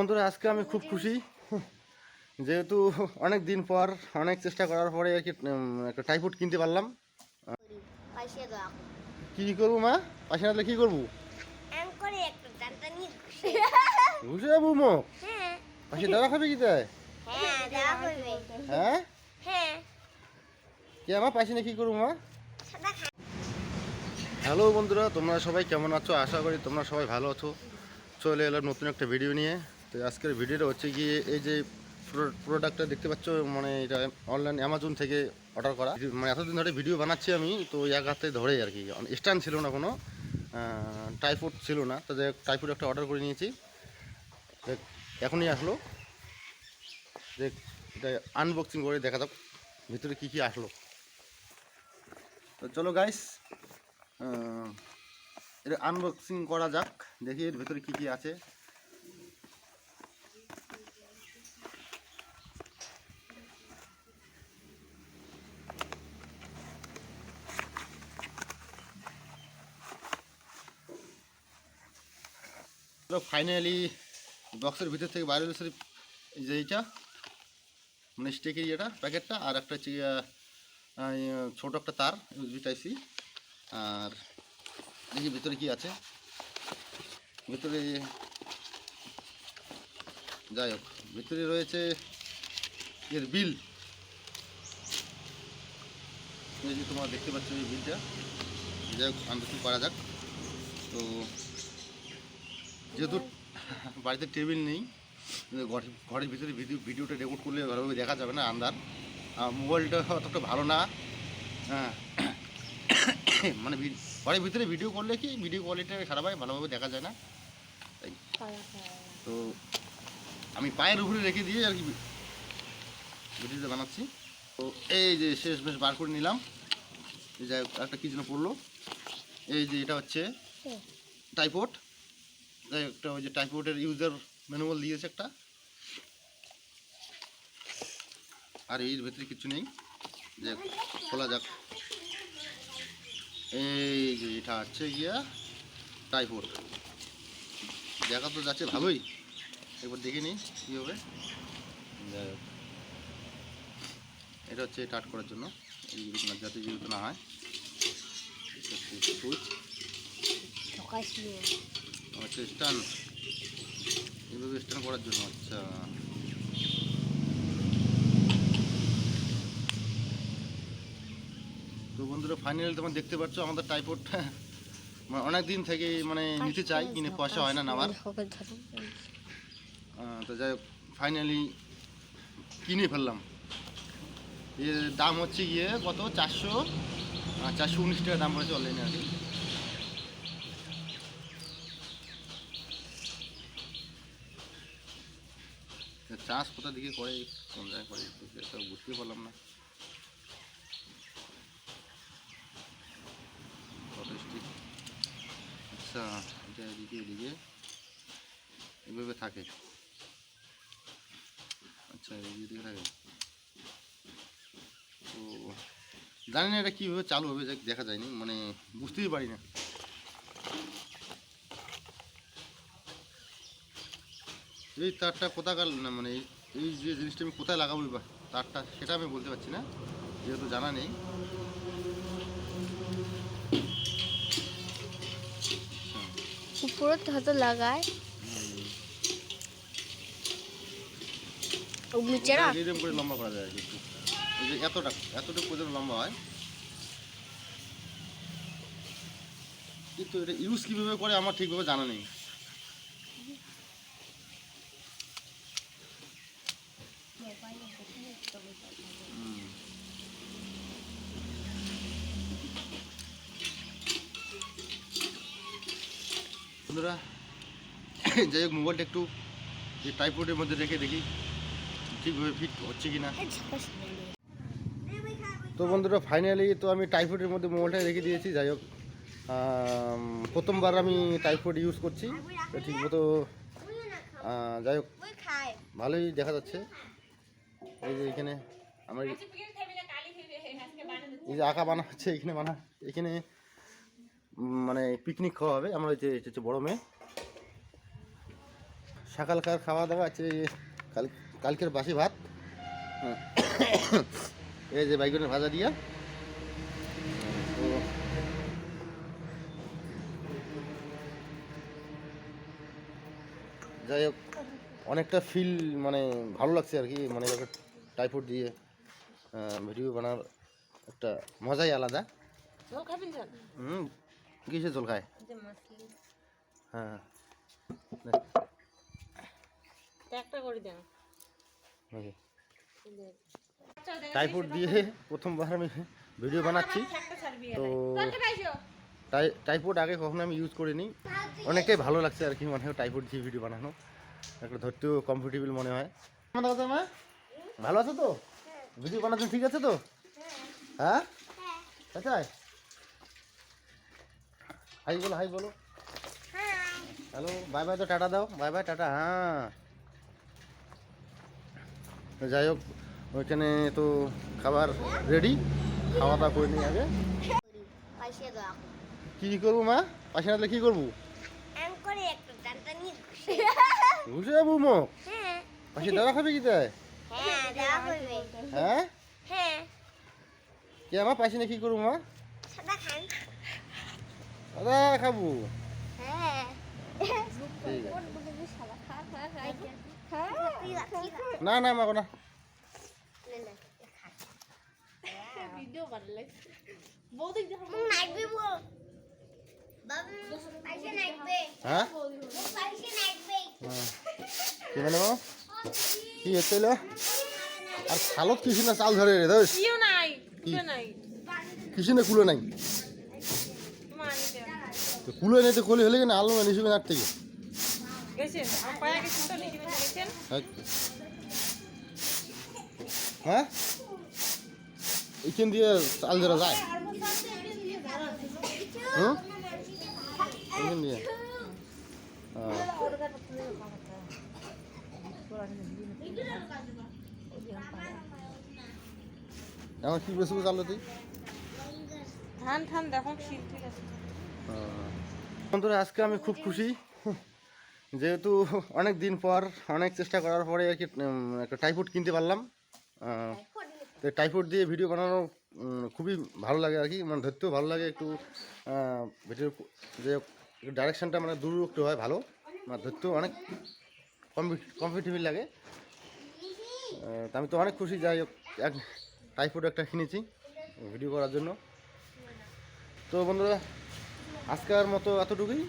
বন্ধুরা আজকে আমি খুব খুশি, যেহেতু অনেক দিন পর অনেক চেষ্টা করার পরে আর কি একটা টাইফুড কিনতে পারলাম। কি করবো মা? পাশে না কি করবো? ঘুষে যাবো মো পাশে দেওয়া খাবে কি তাই? হ্যাঁ কি আমার পাশে না কি করবো মা? হ্যালো বন্ধুরা, তোমরা সবাই কেমন আছো? আশা করি তোমরা সবাই ভালো আছো। চলে এলাম নতুন একটা ভিডিও নিয়ে। তো আজকের ভিডিওটা হচ্ছে গিয়ে এই যে প্রোডাক্টটা দেখতে পাচ্ছ, মানে এটা অনলাইন অ্যামাজন থেকে অর্ডার করা। মানে এতদিন ধরে ভিডিও বানাচ্ছি আমি, তো এক হাতে ধরে আর কি, স্ট্যান্ড ছিল না, কোনো টাইফুড ছিল না। তো টাইফুড একটা অর্ডার করে নিয়েছি, এখনই আসলো। দেখ এটা আনবক্সিং করে দেখা যাক ভিতরে কী কী আসলো। তো চলো গাইস, এটা আনবক্সিং করা যাক, দেখি এর ভিতরে কী কী আছে। ফাইনালি বক্সের ভিতর থেকে বাইরে হচ্ছে যে এইটা, মানে স্টিকের এটা প্যাকেটটা, আর একটা হচ্ছে ছোটো একটা তার ইউএসবি টাইপ সি। আর দেখি ভিতরে কি আছে। ভিতরে যাই হোক, ভিতরে রয়েছে এর বিল। এই যে তোমরা দেখতে পাচ্ছ এই বিলটা। যাই হোক আনবক্সিং করা যাক। তো যেহেতু বাড়িতে টেবিল নেই, ঘরের ভিতরে ভিডিওটা রেকর্ড করলে ভালোভাবে দেখা যাবে না, আন্দার মোবাইলটা অতটা ভালো না। হ্যাঁ মানে ঘরের ভিতরে ভিডিও করলে কি ভিডিও কোয়ালিটি খারাপ হয়, ভালোভাবে দেখা যায় না। তাই তো আমি পায়ের উপরে রেখে দিয়ে আর কি ভিডিওটা বানাচ্ছি। তো এই যে শেষ বেশ বার করে নিলাম। যাই হোক একটা কী যেন পড়লো, এই যে এটা হচ্ছে টাইপড। যাই হোক একটা ওই যে টাইপডের ইউজার ম্যানুয়াল দিয়েছে একটা, আর এর ভেতরে কিছু নেই। যে খোলা যাক। এই যে এটা হচ্ছে গিয়া টাইপড, দেখা তো যাচ্ছে ভালোই, একবার দেখে নিই কী হবে। যাই হোক এটা হচ্ছে টাট করার জন্য, এই যাতে যেহেতু না হয়। সুইচ আচ্ছা, স্ট্যান্ড এইভাবে স্ট্যান্ড করার জন্য। আচ্ছা তো বন্ধুরা ফাইনালি তোমার দেখতে পাচ্ছ আমাদের টাইপড অনেক দিন থেকে মানে নিতে চাই, কিনে পয়সা হয় না নেওয়ার। তো যাই হোক ফাইনালি কিনে ফেললাম। এর দাম হচ্ছে গিয়ে কত, 419 টাকা দাম পড়েছে অনলাইনে আর কি। চার্জ কোথা দিকে করে, কোন জায়গায় করে সেটা বুঝতেই পারলাম না। আচ্ছা এটা এদিকে এদিকে এভাবে থাকে। আচ্ছা এদিকে থাকে। তো জানি না এটা কীভাবে চালু হবে, দেখা যায়নি, মানে বুঝতেই পারি না। এই তারটা কোথাকার না, মানে এই যে জিনিসটা আমি কোথায় লাগাবো বা তারটা, সেটা আমি বলতে পারছি না, যেহেতু জানা নেই। উপরে হয়তো লাগায় এরকম করে লম্বা করা যায় আর কি, এই যে এতটুকু পর্যন্ত লম্বা হয়। কিন্তু এটা ইউজ কীভাবে করে আমার ঠিকভাবে জানা নেই। বন্ধুরা যাই হোক মোবাইলটা একটু এই টাইপডের মধ্যে রেখে দেখি ঠিকভাবে ফিট হচ্ছে কি না। তো বন্ধুরা ফাইনালি তো আমি টাইফয়েডের মধ্যে মোবাইলটা রেখে দিয়েছি। যাই হোক প্রথমবার আমি টাইফয়েড ইউজ করছি, তো ঠিকমতো যাই হোক ভালোই দেখা যাচ্ছে। এই যে এখানে আমার এই যে আঁকা বানা হচ্ছে, এখানে মানে পিকনিক খাওয়া হবে। আমরা এই যে হচ্ছে বড় মেয়ে, সকালকার খাওয়া দাওয়া আছে কালকের বাসি ভাত, এই যে বাইগনের ভাজা দিয়া। তো যাই হোক অনেকটা ফিল মানে ভালো লাগছে আর কি, মানে টাইপড দিয়ে ভিডিও বানার একটা মজাই আলাদা। কিসে জল খায়? হ্যাঁ টাইপড দিয়ে প্রথমবার আমি ভিডিও বানাচ্ছি। তো টাইপড আগে কখনো আমি ইউজ করিনি, অনেকটাই ভালো লাগছে আর কি, মানে টাইপড দিয়ে ভিডিও বানানো একটা ধরতেও কমফোর্টেবল মনে হয়। মা ভালো আছো তো? ভিডিও বানাচ্ছেন ঠিক আছে তো? হ্যাঁ আচ্ছা, হাই বলো, হাই বলো, হ্যালো, বাই বাই, তো টাটা দাও, বাই বাই, টাটা। হ্যাঁ যাই হোক ওইখানে তো খাবার রেডি, খাওয়া দাওয়া করে নিই আগে। কি করবো মা? পাশে না কি করবো? ঘুষে যাবো মো পাশে দাদা খাবে কি তাই? হ্যাঁ কে আমার পাশে না কি করবো মা? দাদা খাবো। ঠিক আছে, না না মা না। হ্যাঁ কি মানে কি হচ্ছে আর খালত কিছু না চাল ধরে রে দোষ কিছু না কুলো নাই, কুলো নেই তো কলি হলে কিনা আলু নিশুবে তার থেকে। হ্যাঁ এইখান দিয়ে চাল ধরা যায়? হুম এইখান দিয়ে এখন কি বসবো চাল তুই বন্ধুরা? আজকে আমি খুব খুশি, যেহেতু অনেক দিন পর অনেক চেষ্টা করার পরে আর কি একটা টাইপড কিনতে পারলাম। তো টাইপড দিয়ে ভিডিও বানানো খুবই ভালো লাগে আর কি, মানে ধরতেও ভালো লাগে, একটু ভিডিও যে ডাইরেকশানটা মানে দূর একটু হয় ভালো, মানে ধরতেও অনেক কমফোর্টেবল লাগে। তা আমি তো অনেক খুশি, যাই হোক এক টাইপড একটা কিনেছি ভিডিও করার জন্য। তো বন্ধুরা আজকের মতো এতটুকুই।